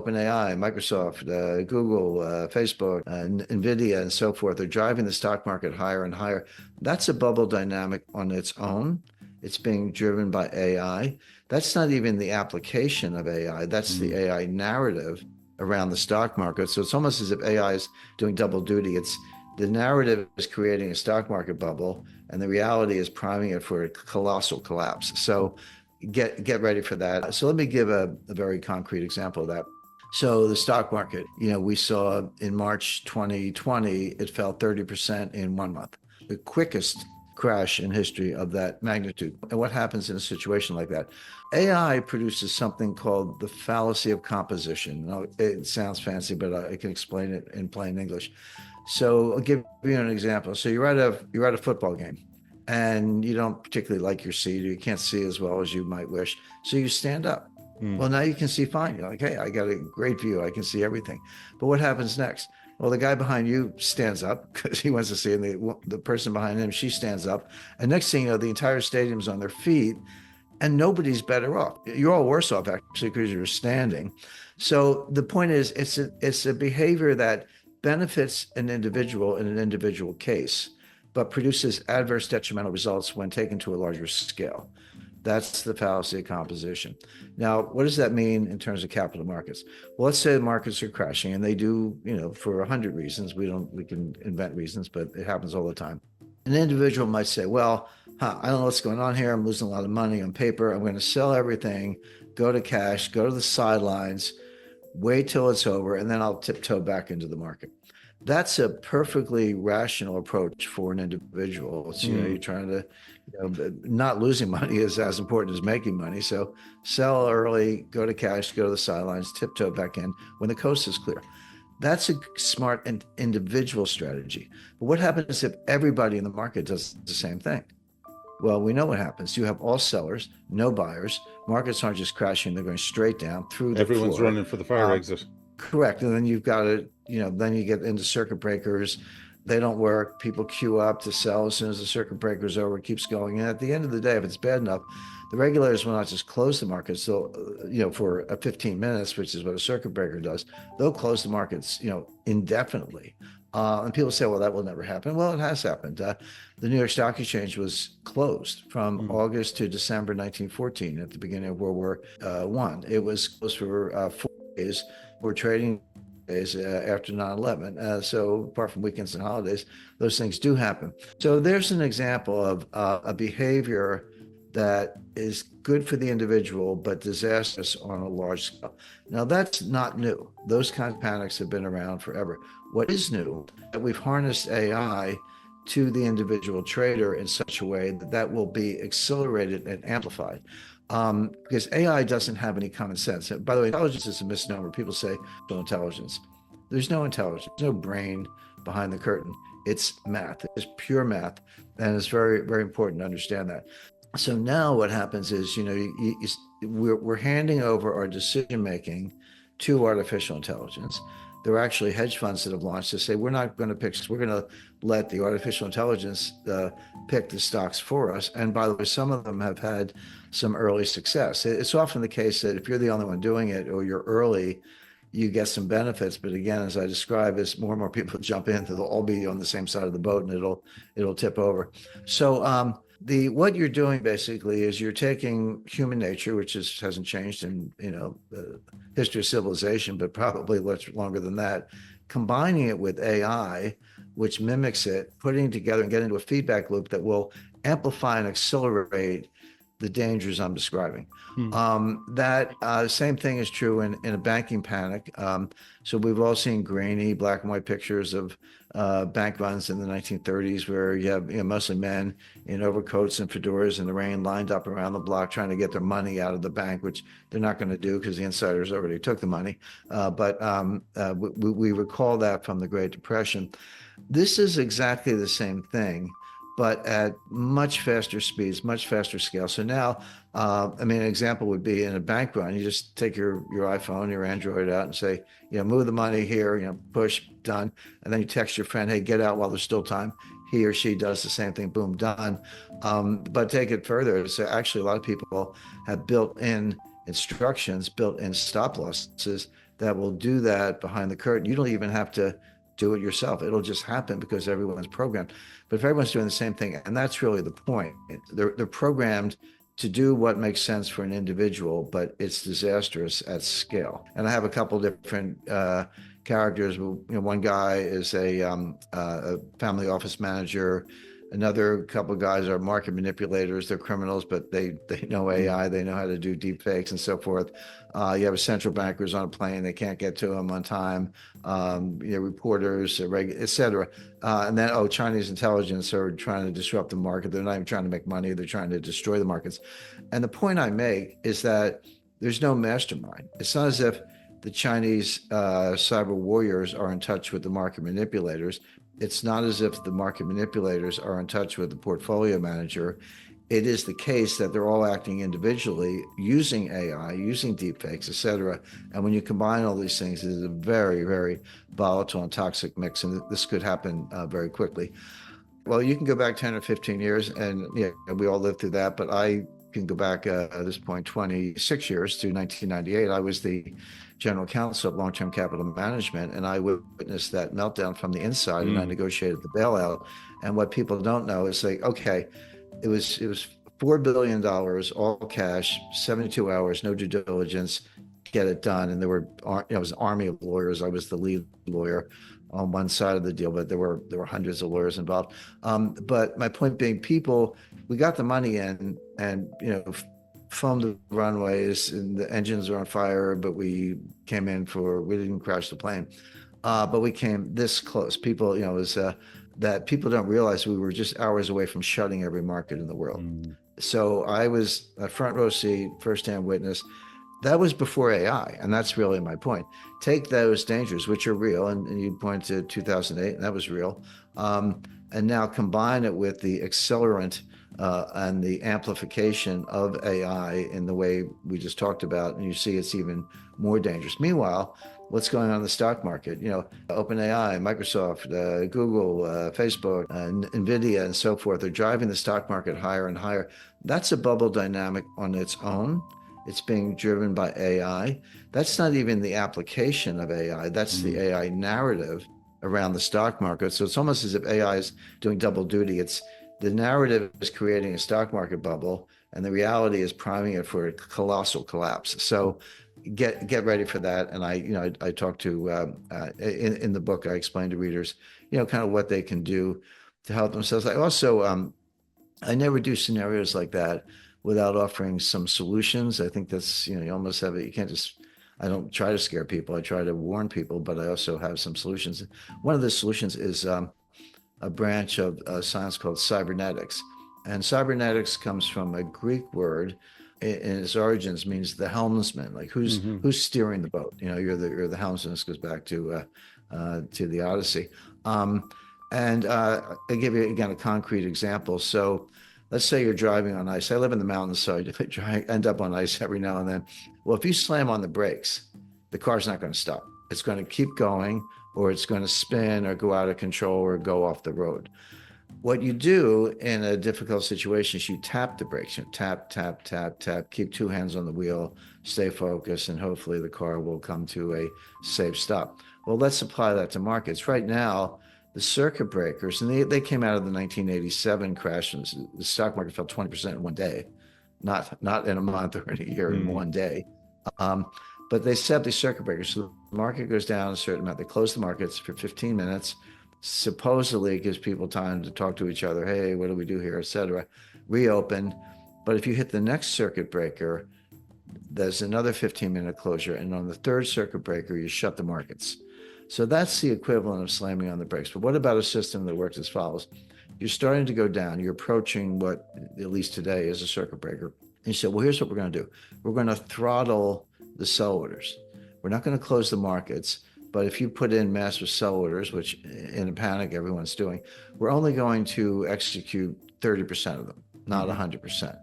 OpenAI, Microsoft, Google, Facebook, NVIDIA, and so forth are driving the stock market higher and higher. That's a bubble dynamic on its own. It's being driven by AI. That's not even the application of AI. That's the AI narrative around the stock market. So it's almost as if AI is doing double duty. It's the narrative is creating a stock market bubble, and the reality is priming it for a colossal collapse. So get ready for that. So let me give a very concrete example of that. So the stock market, we saw in March 2020, it fell 30% in 1 month, the quickest crash in history of that magnitude. And what happens in a situation like that? AI produces something called the fallacy of composition. Now, it sounds fancy, but I can explain it in plain English. So I'll give you an example. So you're at a football game, and you don't particularly like your seat, or you can't see as well as you might wish. So you stand up. Well, now you can see fine. You're like, hey, I got a great view. I can see everything. But what happens next? Well, the guy behind you stands up because he wants to see, and the person behind him, she stands up. And next thing you know, the entire stadium's on their feet, and nobody's better off. You're all worse off, actually, because you're standing. So the point is, it's a behavior that benefits an individual in an individual case, but produces adverse detrimental results when taken to a larger scale. That's the fallacy of composition. Now, what does that mean in terms of capital markets? Well, let's say the markets are crashing, and they do, for 100 reasons. We can invent reasons, but it happens all the time. An individual might say, well, I don't know what's going on here. I'm losing a lot of money on paper. I'm going to sell everything, go to cash, go to the sidelines, wait till it's over, and then I'll tiptoe back into the market. That's a perfectly rational approach for an individual. It's, you're trying to, not losing money is as important as making money. So sell early, go to cash, go to the sidelines, tiptoe back in when the coast is clear. That's a smart and individual strategy. But what happens if everybody in the market does the same thing? Well, we know what happens. You have all sellers, no buyers. Markets aren't just crashing, they're going straight down through the Everyone's floor. running for the fire exit. Correct. And then you've got to, then you get into circuit breakers. They don't work. People queue up to sell as soon as the circuit breaker's over. It keeps going. And at the end of the day, if it's bad enough, the regulators will not just close the markets. So, for 15 minutes, which is what a circuit breaker does, they'll close the markets, indefinitely. And people say, well, that will never happen. Well, it has happened. The New York Stock Exchange was closed from August to December 1914 at the beginning of World War I. It was closed for 4 days for trading days after 9/11. So apart from weekends and holidays, those things do happen. So there's an example of a behavior that is good for the individual, but disastrous on a large scale. Now, that's not new. Those kinds of panics have been around forever. What is new is that we've harnessed AI to the individual trader in such a way that will be accelerated and amplified. Because AI doesn't have any common sense. And by the way, intelligence is a misnomer. People say no intelligence. There's no intelligence, no brain behind the curtain. It's math. It's pure math. And it's very, very important to understand that. So now what happens is, we're handing over our decision-making to artificial intelligence. There are actually hedge funds that have launched to say, we're not going to pick, we're going to let the artificial intelligence pick the stocks for us. And by the way, some of them have had some early success. It's often the case that if you're the only one doing it or you're early, you get some benefits. But again, as I described, as more and more people jump in, they'll all be on the same side of the boat and it'll tip over. So what you're doing basically is you're taking human nature, which hasn't changed in the history of civilization, but probably much longer than that, combining it with AI, which mimics it, putting it together and getting into a feedback loop that will amplify and accelerate the dangers I'm describing. That same thing is true in a banking panic. So we've all seen grainy black and white pictures of bank runs in the 1930s where you have mostly men in overcoats and fedoras in the rain lined up around the block trying to get their money out of the bank, which they're not going to do because the insiders already took the money. But we recall that from the Great Depression. This is exactly the same thing, but at much faster speeds, much faster scale. So now, an example would be in a bank run, you just take your iPhone, your Android out and say, move the money here, push, done. And then you text your friend, hey, get out while there's still time. He or she does the same thing, boom, done. But take it further. So actually a lot of people have built-in instructions, built-in stop losses that will do that behind the curtain. You don't even have to do it yourself. It'll just happen because everyone's programmed. But if everyone's doing the same thing, and that's really the point, they're programmed to do what makes sense for an individual, but it's disastrous at scale. And I have a couple different characters. One guy is a family office manager. Another couple of guys are market manipulators. They're criminals, but they know AI. They know how to do deep fakes and so forth. You have a central bankers on a plane. They can't get to them on time. Reporters, et cetera. And then, Chinese intelligence are trying to disrupt the market. They're not even trying to make money. They're trying to destroy the markets. And the point I make is that there's no mastermind. It's not as if the Chinese cyber warriors are in touch with the market manipulators. It's not as if the market manipulators are in touch with the portfolio manager. It is the case that they're all acting individually, using AI, using deepfakes, et cetera. And when you combine all these things, it is a very, very volatile and toxic mix. And this could happen very quickly. Well, you can go back 10 or 15 years, and we all lived through that. But I can go back at this point 26 years to 1998. I was the general counsel of long-term capital management, and I witnessed that meltdown from the inside, and I negotiated the bailout. And what people don't know is okay, it was $4 billion, all cash, 72 hours, no due diligence, get it done. And there were, it was an army of lawyers. I was the lead lawyer on one side of the deal, but there were hundreds of lawyers involved. But my point being, we got the money in, and foamed the runways, and the engines are on fire, but we didn't crash the plane, but we came this close. People, that people don't realize we were just hours away from shutting every market in the world. So I was a front row seat, firsthand witness. That was before AI, and that's really my point. Take those dangers, which are real, and you point to 2008, and that was real, and now combine it with the accelerant and the amplification of AI in the way we just talked about, and you see it's even more dangerous. Meanwhile, what's going on in the stock market? OpenAI, Microsoft, Google, Facebook, NVIDIA, and so forth are driving the stock market higher and higher. That's a bubble dynamic on its own. It's being driven by AI. That's not even the application of AI. That's the AI narrative around the stock market. So it's almost as if AI is doing double duty. The narrative is creating a stock market bubble, and the reality is priming it for a colossal collapse. So get ready for that. And I talk to in the book, I explain to readers, kind of what they can do to help themselves. I also I never do scenarios like that without offering some solutions. I think that's, you almost have it. You can't just, I don't try to scare people. I try to warn people, but I also have some solutions. One of the solutions is a branch of science called cybernetics. And cybernetics comes from a Greek word. In its origins means the helmsman, like who's steering the boat. You're the helmsman. This goes back to the Odyssey. And I'll give you again a concrete example. So let's say you're driving on ice. I live in the mountains, so I end up on ice every now and then. Well, if you slam on the brakes, the car's not going to stop. It's going to keep going, or it's going to spin or go out of control or go off the road. What you do in a difficult situation is you tap the brakes. Tap, tap, tap, tap. Keep two hands on the wheel, stay focused, and hopefully the car will come to a safe stop. Well, let's apply that to markets. Right now, the circuit breakers, and they came out of the 1987 crash, and the stock market fell 20% in one day, not in a month or in a year, in one day. But they set the circuit breakers. So the market goes down a certain amount. They close the markets for 15 minutes. Supposedly it gives people time to talk to each other. Hey, what do we do here, et cetera. Reopen. But if you hit the next circuit breaker, there's another 15-minute closure. And on the third circuit breaker, you shut the markets. So that's the equivalent of slamming on the brakes. But what about a system that works as follows? You're starting to go down. You're approaching what, at least today, is a circuit breaker. And you say, well, here's what we're going to do. We're going to throttle the sell orders. We're not going to close the markets. But if you put in massive sell orders, which in a panic everyone's doing, we're only going to execute 30% of them, not 100%.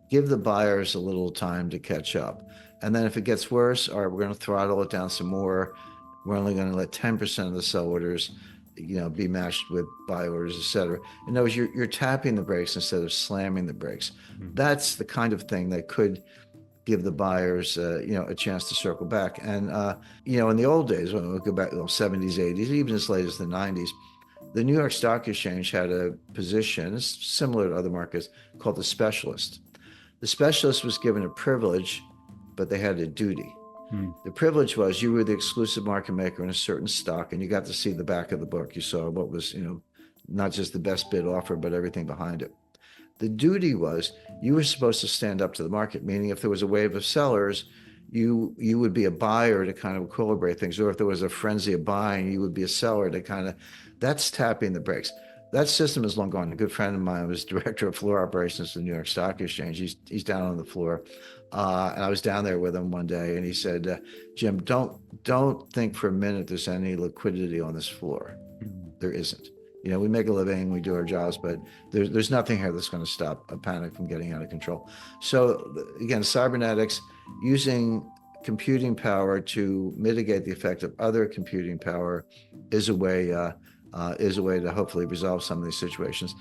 Give the buyers a little time to catch up. And then if it gets worse, all right, we're going to throttle it down some more. We're only going to let 10% of the sell orders, be matched with buy orders, et cetera. In other words, you're tapping the brakes instead of slamming the brakes. That's the kind of thing that could give the buyers, a chance to circle back. And, in the old days, when we go back to the 70s, 80s, even as late as the 90s, the New York Stock Exchange had a position, similar to other markets, called the specialist. The specialist was given a privilege, but they had a duty. The privilege was you were the exclusive market maker in a certain stock, and you got to see the back of the book. You saw what was, not just the best bid offer, but everything behind it. The duty was you were supposed to stand up to the market, meaning if there was a wave of sellers, you would be a buyer to kind of equilibrate things. Or if there was a frenzy of buying, you would be a seller to kind of, that's tapping the brakes. That system is long gone. A good friend of mine was director of floor operations at the New York Stock Exchange. He's down on the floor. And I was down there with him one day, and he said, Jim, don't think for a minute there's any liquidity on this floor. There isn't. We make a living, we do our jobs, but there's nothing here that's going to stop a panic from getting out of control. So again, cybernetics, using computing power to mitigate the effect of other computing power is a way to hopefully resolve some of these situations.